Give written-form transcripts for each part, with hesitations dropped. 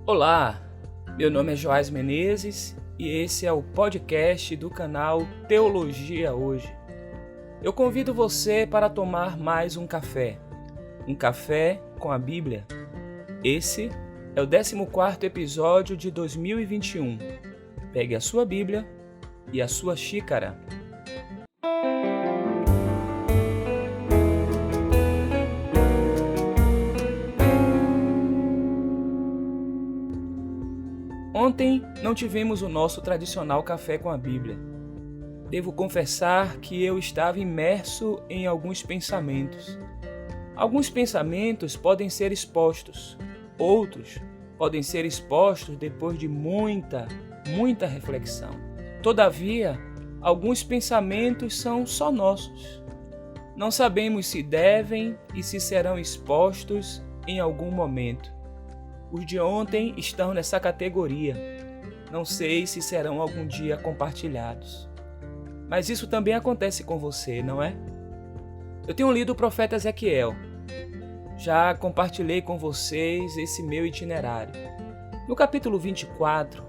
Olá, meu nome é Joás Menezes e esse é o podcast do canal Teologia Hoje. Eu convido você para tomar mais um café com a Bíblia. Esse é o 14º episódio de 2021. Pegue a sua Bíblia e a sua xícara. Ontem não tivemos o nosso tradicional café com a Bíblia. Devo confessar que eu estava imerso em alguns pensamentos. Alguns pensamentos podem ser expostos, outros podem ser expostos depois de muita reflexão. Todavia, alguns pensamentos são só nossos. Não sabemos se devem e se serão expostos em algum momento. Os de ontem estão nessa categoria. Não sei se serão algum dia compartilhados. Mas isso também acontece com você, não é? Eu tenho lido o profeta Ezequiel. Já compartilhei com vocês esse meu itinerário. No capítulo 24,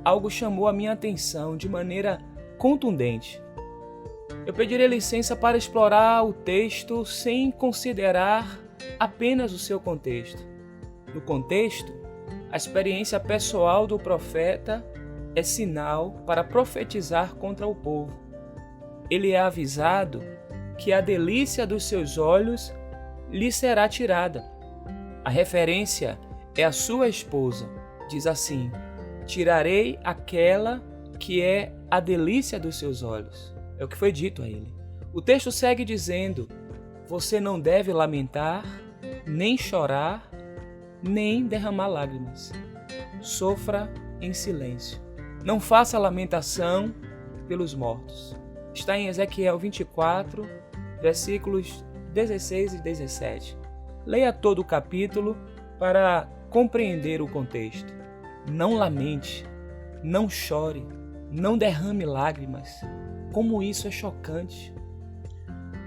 algo chamou a minha atenção de maneira contundente. Eu pedirei licença para explorar o texto sem considerar apenas o seu contexto. No contexto, a experiência pessoal do profeta é sinal para profetizar contra o povo. Ele é avisado que a delícia dos seus olhos lhe será tirada. A referência é a sua esposa. Diz assim: tirarei aquela que é a delícia dos seus olhos. É o que foi dito a ele. O texto segue dizendo: você não deve lamentar, nem chorar, nem derramar lágrimas. Sofra em silêncio. Não faça lamentação pelos mortos. Está em Ezequiel 24, versículos 16 e 17. Leia todo o capítulo para compreender o contexto. Não lamente, não chore, não derrame lágrimas. Como isso é chocante.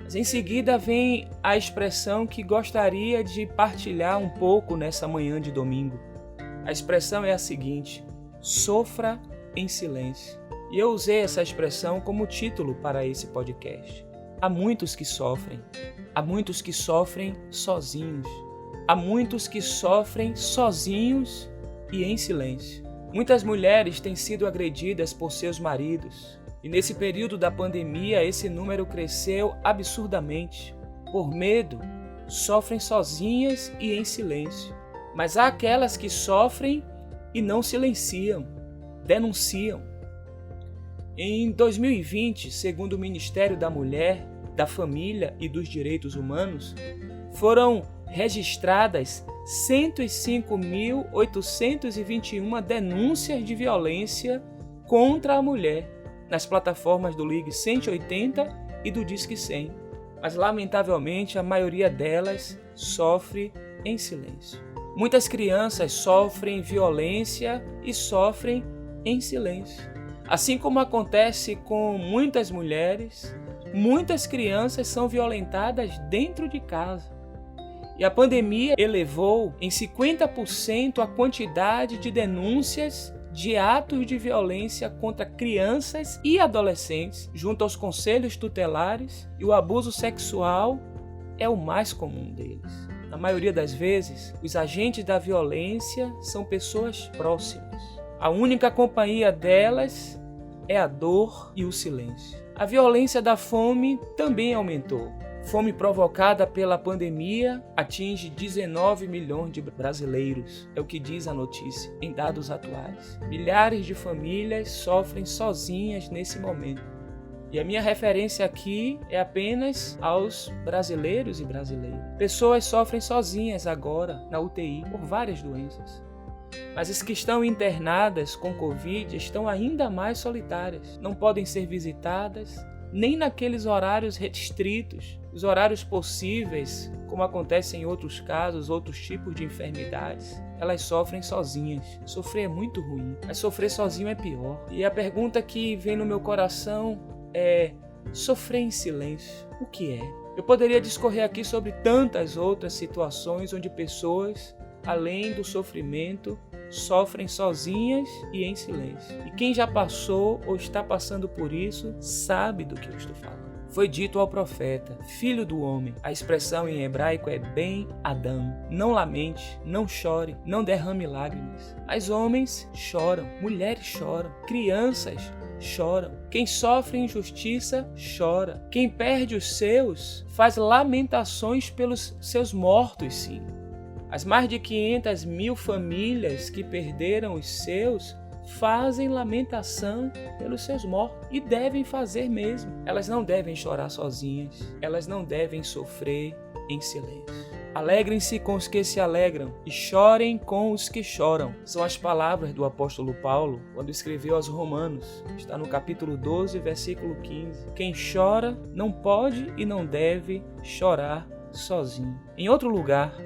Mas em seguida vem a expressão que gostaria de partilhar um pouco nessa manhã de domingo. A expressão é a seguinte: sofra em silêncio. E eu usei essa expressão como título para esse podcast. Há muitos que sofrem sozinhos. Há muitos que sofrem sozinhos e em silêncio. Muitas mulheres têm sido agredidas por seus maridos. E nesse período da pandemia, esse número cresceu absurdamente. Por medo, sofrem sozinhas e em silêncio. Mas há aquelas que sofrem e não silenciam, denunciam. Em 2020, segundo o Ministério da Mulher, da Família e dos Direitos Humanos, foram registradas 105.821 denúncias de violência contra a mulher nas plataformas do Ligue 180 e do Disque 100. Mas, lamentavelmente, a maioria delas sofre em silêncio. Muitas crianças sofrem violência e sofrem em silêncio. Assim como acontece com muitas mulheres, muitas crianças são violentadas dentro de casa. E a pandemia elevou em 50% a quantidade de denúncias de atos de violência contra crianças e adolescentes junto aos conselhos tutelares, e o abuso sexual é o mais comum deles. Na maioria das vezes, os agentes da violência são pessoas próximas. A única companhia delas é a dor e o silêncio. A violência da fome também aumentou. Fome provocada pela pandemia atinge 19 milhões de brasileiros, é o que diz a notícia, em dados atuais. Milhares de famílias sofrem sozinhas nesse momento. E a minha referência aqui é apenas aos brasileiros e brasileiras. Pessoas sofrem sozinhas agora na UTI por várias doenças. Mas as que estão internadas com Covid estão ainda mais solitárias. Não podem ser visitadas, nem naqueles horários restritos, os horários possíveis, como acontece em outros casos, outros tipos de enfermidades. Elas sofrem sozinhas. Sofrer é muito ruim, mas sofrer sozinho é pior. E a pergunta que vem no meu coração é: sofrer em silêncio, o que é? Eu poderia discorrer aqui sobre tantas outras situações onde pessoas além do sofrimento, sofrem sozinhas e em silêncio. E quem já passou ou está passando por isso sabe do que eu estou falando. Foi dito ao profeta, filho do homem. A expressão em hebraico é Ben Adam. Não lamente, não chore, não derrame lágrimas. Mas homens choram, mulheres choram, crianças choram. Quem sofre injustiça chora. Quem perde os seus faz lamentações pelos seus mortos, sim. As mais de 500.000 famílias que perderam os seus fazem lamentação pelos seus mortos e devem fazer mesmo. Elas não devem chorar sozinhas, elas não devem sofrer em silêncio. Alegrem-se com os que se alegram e chorem com os que choram. São as palavras do apóstolo Paulo quando escreveu aos Romanos. Está no capítulo 12, versículo 15. Quem chora não pode e não deve chorar sozinho. Em outro lugar,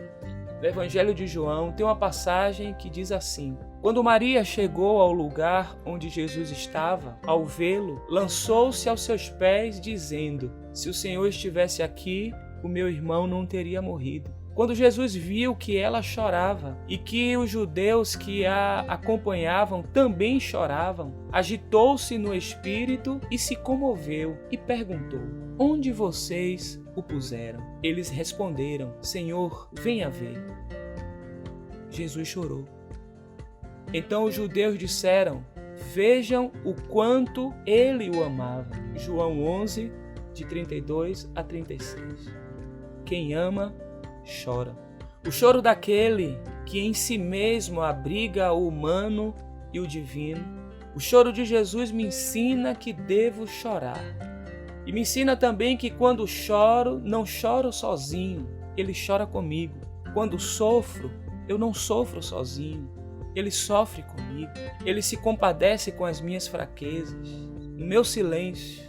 no Evangelho de João, tem uma passagem que diz assim: quando Maria chegou ao lugar onde Jesus estava, ao vê-lo, lançou-se aos seus pés, dizendo: se o Senhor estivesse aqui, o meu irmão não teria morrido. Quando Jesus viu que ela chorava e que os judeus que a acompanhavam também choravam, agitou-se no espírito e se comoveu e perguntou: onde vocês o puseram? Eles responderam: Senhor, venha ver. Jesus chorou. Então os judeus disseram: vejam o quanto ele o amava. João 11, de 32 a 36. Quem ama, chora. O choro daquele que em si mesmo abriga o humano e o divino. O choro de Jesus me ensina que devo chorar. E me ensina também que quando choro, não choro sozinho, ele chora comigo. Quando sofro, eu não sofro sozinho, ele sofre comigo. Ele se compadece com as minhas fraquezas. No meu silêncio,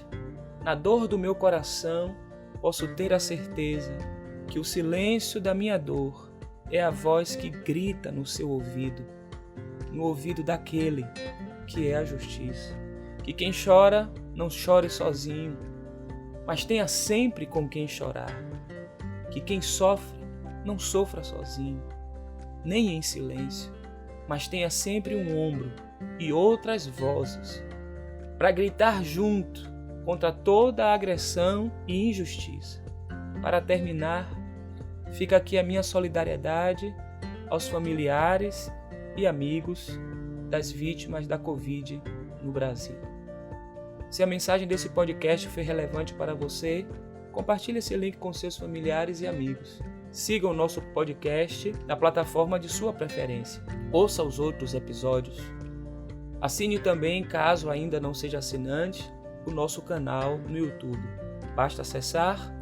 na dor do meu coração, posso ter a certeza que o silêncio da minha dor é a voz que grita no seu ouvido, no ouvido daquele que é a justiça. Que quem chora, não chore sozinho, mas tenha sempre com quem chorar. Que quem sofre, não sofra sozinho, nem em silêncio, mas tenha sempre um ombro e outras vozes para gritar junto contra toda a agressão e injustiça. Para terminar, fica aqui a minha solidariedade aos familiares e amigos das vítimas da Covid no Brasil. Se a mensagem desse podcast foi relevante para você, compartilhe esse link com seus familiares e amigos. Siga o nosso podcast na plataforma de sua preferência. Ouça os outros episódios. Assine também, caso ainda não seja assinante, o nosso canal no YouTube. Basta acessar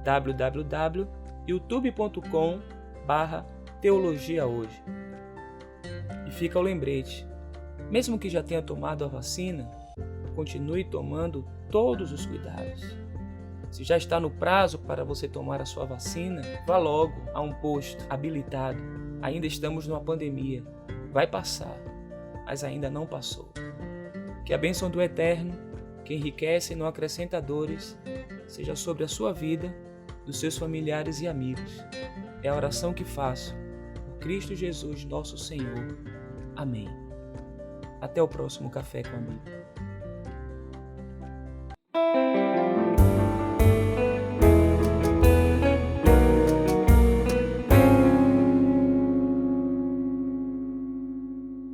www.youtube.com/teologiahoje. E fica o lembrete, mesmo que já tenha tomado a vacina, continue tomando todos os cuidados. Se já está no prazo para você tomar a sua vacina, vá logo a um posto habilitado. Ainda estamos numa pandemia. Vai passar, mas ainda não passou. Que a bênção do Eterno, que enriquece e não acrescenta dores, seja sobre a sua vida, dos seus familiares e amigos. É a oração que faço, por Cristo Jesus, nosso Senhor. Amém. Até o próximo Café com a Bíblia.